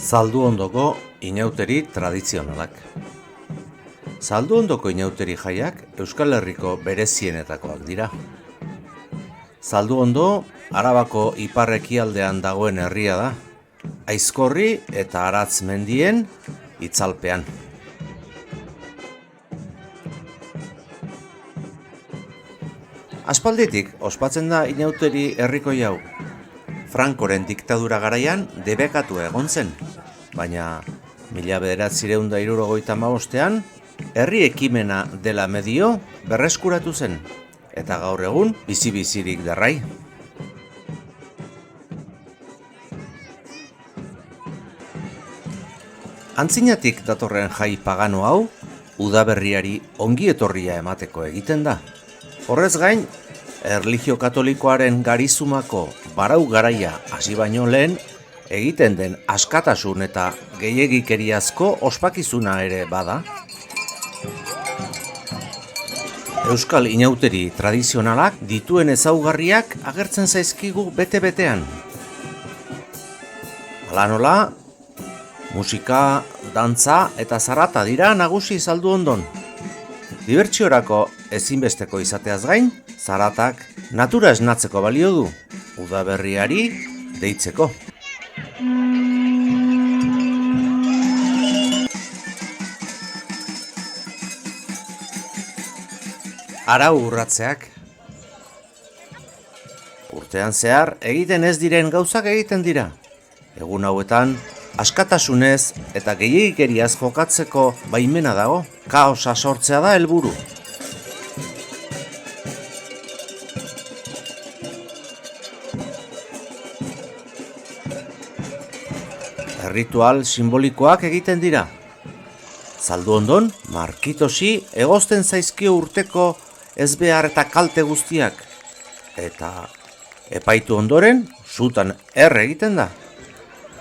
Zalduondoko inauteri tradizionalak. Zalduondoko inauteri jaiak Euskal Herriko berezienetakoak dira. Zalduondo, Arabako ipar-ekialdean dagoen herria da, Aizkorri eta Aratz mendien itzalpean. Aspalditik ospatzen da inauteri herrikoi hau. Frankoren diktadura garaian debekatu egon zen, baina 1975ean herri ekimena dela medio berreskuratu zen, eta gaur egun bizi-bizirik darrai. Antzinatik datorren jai pagano hau, udaberriari ongietorria emateko egiten da. Horrez gain, erlijio katolikoaren garizumako barau garaia hasi baino lehen egiten den askatasun eta gehiegikeriazko ospakizuna ere bada. Euskal inauteri tradizionalak dituen ezaugarriak agertzen zaizkigu bete-betean. Hala nola, musika, dantza eta zarata dira nagusi Zalduondon. Dibertsiorako ezinbesteko izateaz gain, zaratak natura esnatzeko balio du, udaberriari deitzeko. Arau urratzeak. Urtean zehar egiten ez diren gauzak egiten dira. Egun hauetan, askatasunez eta gehiegikeriaz jokatzeko baimena dago, kaosa sortzea da helburu. Ritual simbolikoak egiten dira. Zalduondon, markitosi egozten zaizkio urteko ezbehar eta kalte guztiak. Eta epaitu ondoren, sutan egiten da.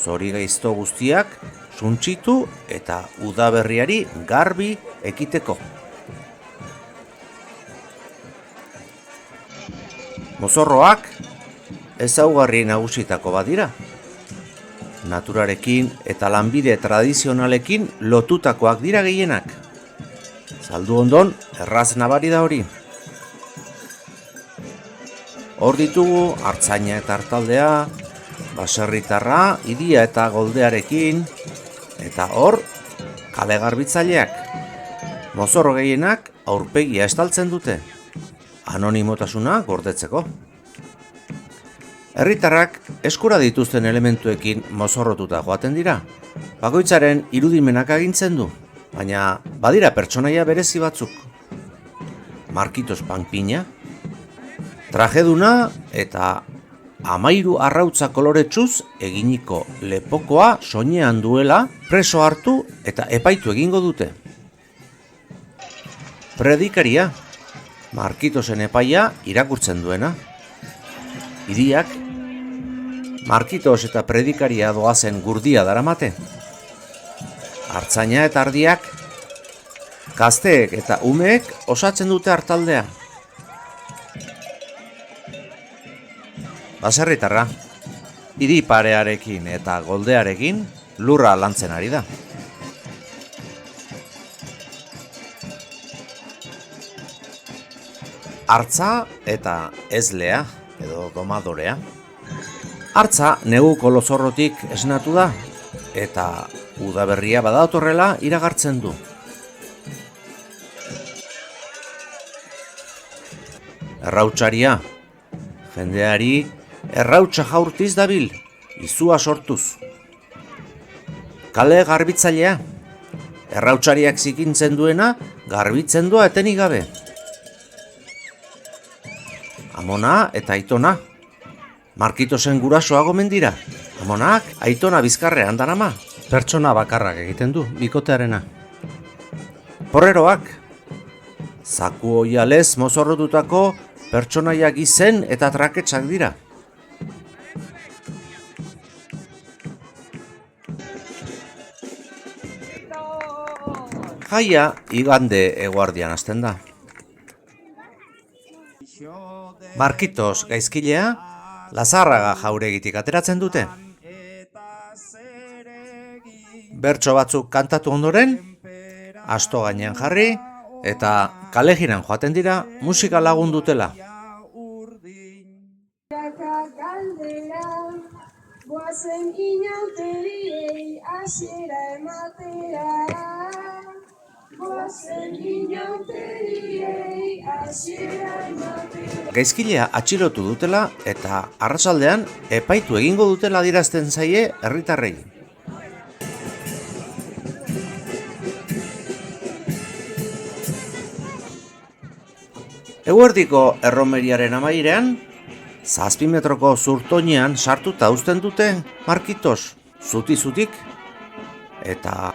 Zori gaizto guztiak suntsitu eta udaberriari garbi ekiteko. Mozorroak ezaugarri nagusitako badira. Naturarekin eta lanbide tradizionalekin lotutakoak dira gehienak. Zalduondon erraz nabari da hori. Hor ditugu artzaina eta artaldea, baserritarra, idia eta goldearekin, eta hor kale garbitzaileak. Mozorro gehienak aurpegia estaltzen dute, anonimotasuna gordetzeko. Herritarrak eskura dituzten elementuekin mozorrotuta joaten dira. Bakoitzaren irudimenak agintzen du, baina badira pertsonaia berezi batzuk. Markitos panpina, trajeduna eta 13 arrautza koloretsuz eginiko lepokoa soinean duela preso hartu eta epaitu egingo dute. Predikaria, Markitosen epaia irakurtzen duena. Hiriak, Markitos eta predikaria doazen gurdia daramate. Artzaina eta ardiak, gazteek eta umeek osatzen dute artaldea. Baserritarra, hiri parearekin eta goldearekin lurra lantzen ari da. Hartza eta ezlea edo domadorea. Hartza neguko lozorrotik esnatu da eta udaberria badautorrela iragartzen du. Errautsaria, jendeari errautsa jaurtiz dabil, izua sortuz. Kale garbitzailea, errautsariak zikintzen duena garbitzen doa etenik gabe. Amona eta aitona, Markitosen gurasoa gomen dira. Amonak aitona bizkarrean darama, pertsona bakarrak egiten du, bikotearena. Porreroak, zaku oialez mozorrotutako pertsonaiak izen eta traketsak dira. Jaia igande eguardian hasten da. Markitos gaizkilea Lazarraga jauregitik ateratzen dute. Bertso batzuk kantatu ondoren, asto gainean jarri, eta kale jiran joaten dira musika lagun dutela. Goazen inauteriei hasiera ematea. Goazen inauteriei hasiera ematea. Gaizkilea atxilotu dutela eta arratsaldean epaitu egingo dutela adierazten zaie herritarrei. Eguerdiko erromeriaren amaieran, 7 metroko zurtoinean sartuta uzten dute Markitos, zuti-zutik, eta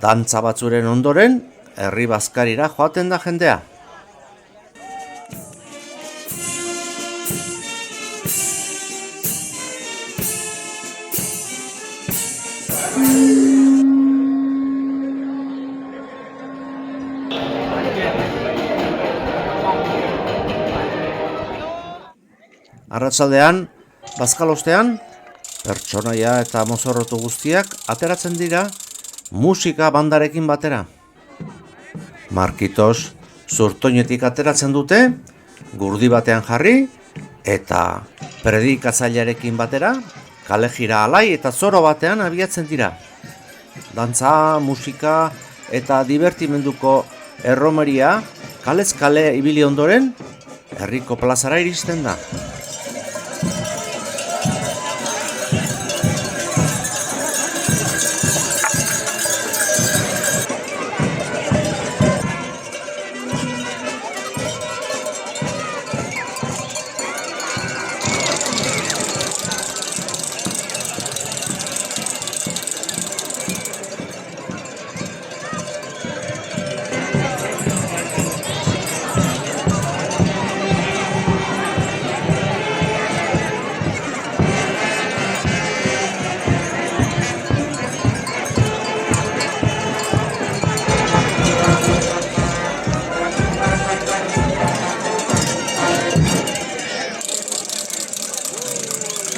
dantza batzuren ondoren herri bazkarira joaten da jendea. Arratsaldean, bazkalostean, pertsonaia eta mozorrotu guztiak ateratzen dira musika bandarekin batera. Markitos zurtoinetik ateratzen dute, gurdi batean jarri, eta predikatzailearekin batera, kale jira alai eta zoro batean abiatzen dira. Dantza, musika eta divertimenduko erromeria kalez kale ibili ondoren, herriko plazara iristen da.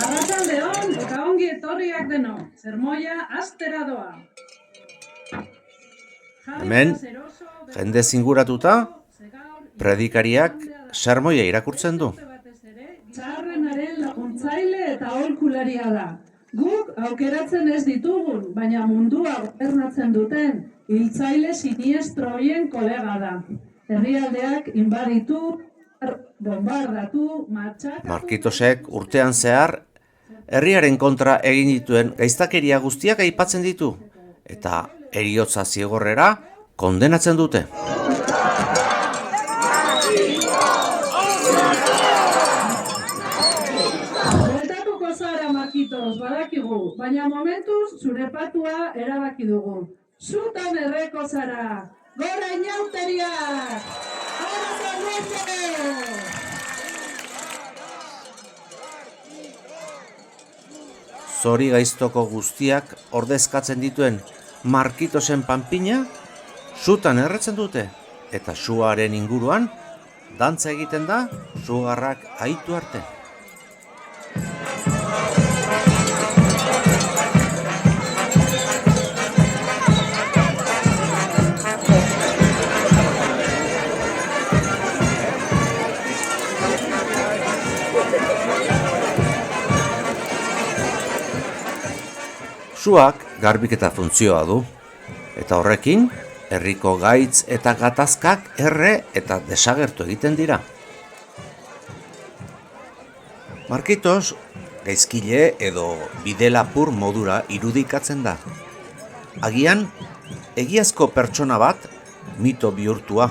Arratsaldeon eta ongi etorriak deno, sermoia astera doa. Hemen, jende zinguratuta, predikariak sermoia irakurtzen du. Txarrenaren laguntzaile eta aholkularia da. Guk aukeratzen ez ditugun, baina mundua gobernatzen duten hiltzaile siniestro horien kolega da. Herrialdeak inbaditu, bombardatu, matxakatu... Markitosek urtean zehar herriaren kontra egin dituen gaiztakeria guztiak aipatzen ditu, eta heriotza zigorrera kondenatzen dute. Bueltatuko zara, Markitos, badakigu, baina momentuz zure patua erabaki dugu. Zutan erreko zara, gora inauteriak! Gora zaudete! Zori gaiztoko guztiak ordezkatzen dituen Markitosen panpina sutan erretzen dute, eta suaren inguruan dantza egiten da sugarrak aitu arte. Suak garbiketa funtzioa du, eta horrekin, herriko gaitz eta gatazkak erre eta desagertu egiten dira. Markitos, gaizkile edo bidelapur modura irudikatzen da. Agian, egiazko pertsona bat mito bihurtua,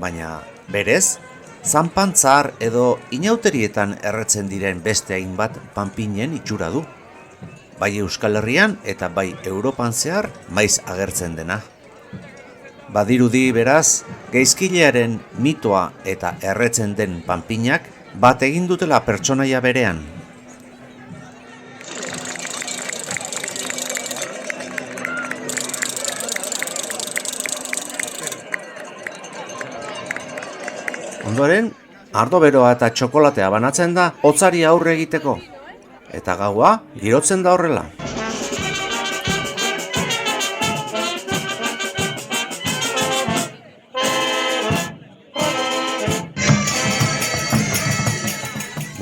baina berez, zanpantzar edo inauterietan erretzen diren beste hainbat panpinen itxura du. Bai Euskal Herrian eta bai Europan zehar maiz agertzen dena. Badirudi beraz, gaizkilearen mitoa eta erretzen den panpinak bat egin dutela pertsonaia berean. Ondoren, ardo beroa eta txokolatea banatzen da hotzari aurre egiteko. Eta gaua girotzen da horrela.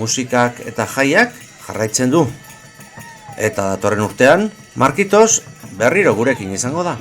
musikak eta jaiak jarraitzen du. Eta datorren urtean, Markitos berriro gurekin izango da.